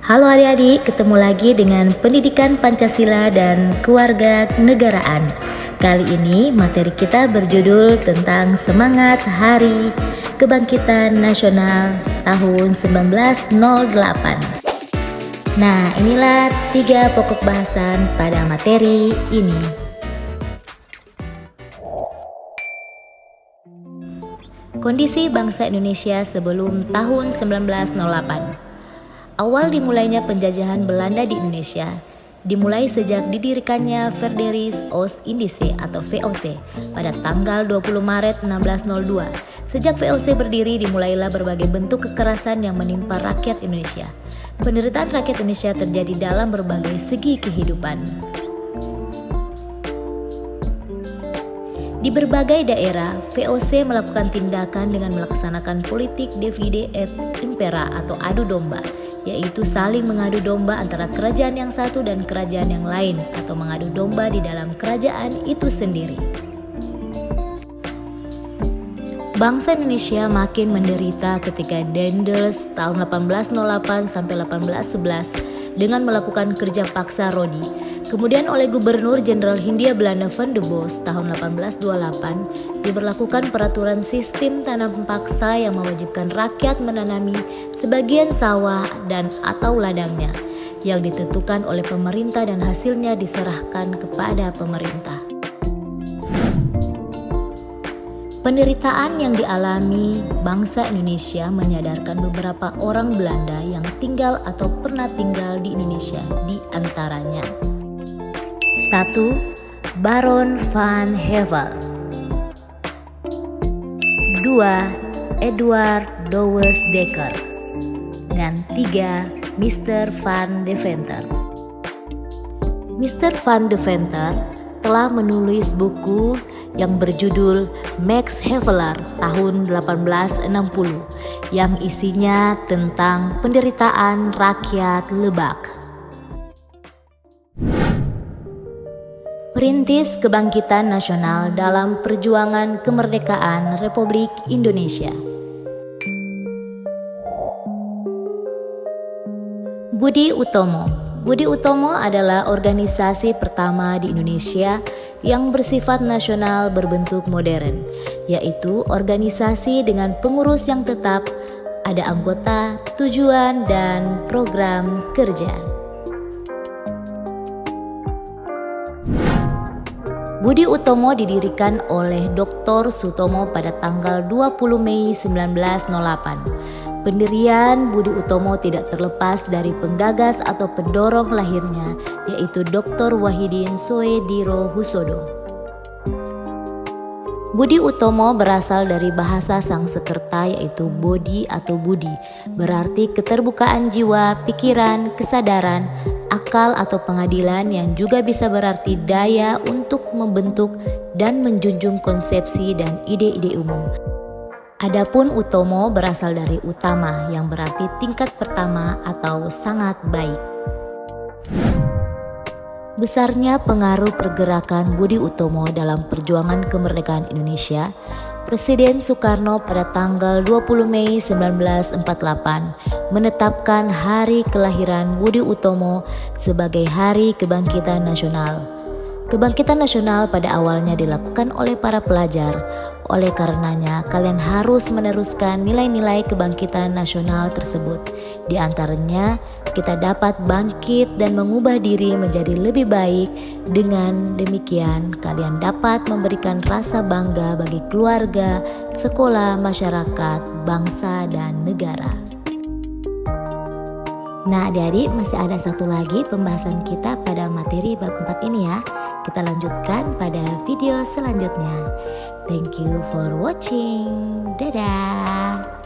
Halo adik-adik, ketemu lagi dengan Pendidikan Pancasila dan Kewarganegaraan. Kali ini materi kita berjudul tentang semangat Hari Kebangkitan Nasional tahun 1908. Nah, inilah 3 pokok bahasan pada materi ini. Kondisi bangsa Indonesia sebelum tahun 1908. Awal dimulainya penjajahan Belanda di Indonesia dimulai sejak didirikannya Federis Oost-Indische atau VOC pada tanggal 20 Maret 1602. Sejak VOC berdiri dimulailah berbagai bentuk kekerasan yang menimpa rakyat Indonesia. Penderitaan rakyat Indonesia terjadi dalam berbagai segi kehidupan. Di berbagai daerah, VOC melakukan tindakan dengan melaksanakan politik divide et impera atau adu domba, yaitu saling mengadu domba antara kerajaan yang satu dan kerajaan yang lain atau mengadu domba di dalam kerajaan itu sendiri. Bangsa Indonesia makin menderita ketika Daendels tahun 1808 sampai 1811 dengan melakukan kerja paksa Rodi. Kemudian oleh Gubernur Jenderal Hindia Belanda Van de Bos tahun 1828 diberlakukan peraturan sistem tanam paksa yang mewajibkan rakyat menanami sebagian sawah dan atau ladangnya yang ditentukan oleh pemerintah dan hasilnya diserahkan kepada pemerintah. Penderitaan yang dialami bangsa Indonesia menyadarkan beberapa orang Belanda yang tinggal atau pernah tinggal di Indonesia, di antaranya 1. Baron van Hevel. 2. Edward Douwes Dekker. Dan 3. Mr. van Deventer. Mr. van Deventer telah menulis buku yang berjudul Max Havelaar tahun 1860 yang isinya tentang penderitaan rakyat Lebak. Perintis Kebangkitan Nasional dalam perjuangan kemerdekaan Republik Indonesia. Budi Utomo. Budi Utomo adalah organisasi pertama di Indonesia yang bersifat nasional berbentuk modern, yaitu organisasi dengan pengurus yang tetap, ada anggota, tujuan, dan program kerja. Budi Utomo didirikan oleh Dr. Sutomo pada tanggal 20 Mei 1908. Pendirian Budi Utomo tidak terlepas dari penggagas atau pendorong lahirnya, yaitu Dr. Wahidin Soediro-Husodo. Budi Utomo berasal dari bahasa Sangsekerta yaitu bodhi atau budi, berarti keterbukaan jiwa, pikiran, kesadaran, akal atau pengadilan yang juga bisa berarti daya untuk membentuk dan menjunjung konsepsi dan ide-ide umum. Adapun Utomo berasal dari utama yang berarti tingkat pertama atau sangat baik. Besarnya pengaruh pergerakan Budi Utomo dalam perjuangan kemerdekaan Indonesia, Presiden Soekarno pada tanggal 20 Mei 1948 menetapkan hari kelahiran Budi Utomo sebagai Hari Kebangkitan Nasional. Kebangkitan nasional pada awalnya dilakukan oleh para pelajar. Oleh karenanya, kalian harus meneruskan nilai-nilai kebangkitan nasional tersebut. Di antaranya, kita dapat bangkit dan mengubah diri menjadi lebih baik. Dengan demikian, kalian dapat memberikan rasa bangga bagi keluarga, sekolah, masyarakat, bangsa, dan negara. Nah, adik-adik, masih ada satu lagi pembahasan kita pada materi bab 4 ini ya. Kita lanjutkan pada video selanjutnya. Thank you for watching. Dadah.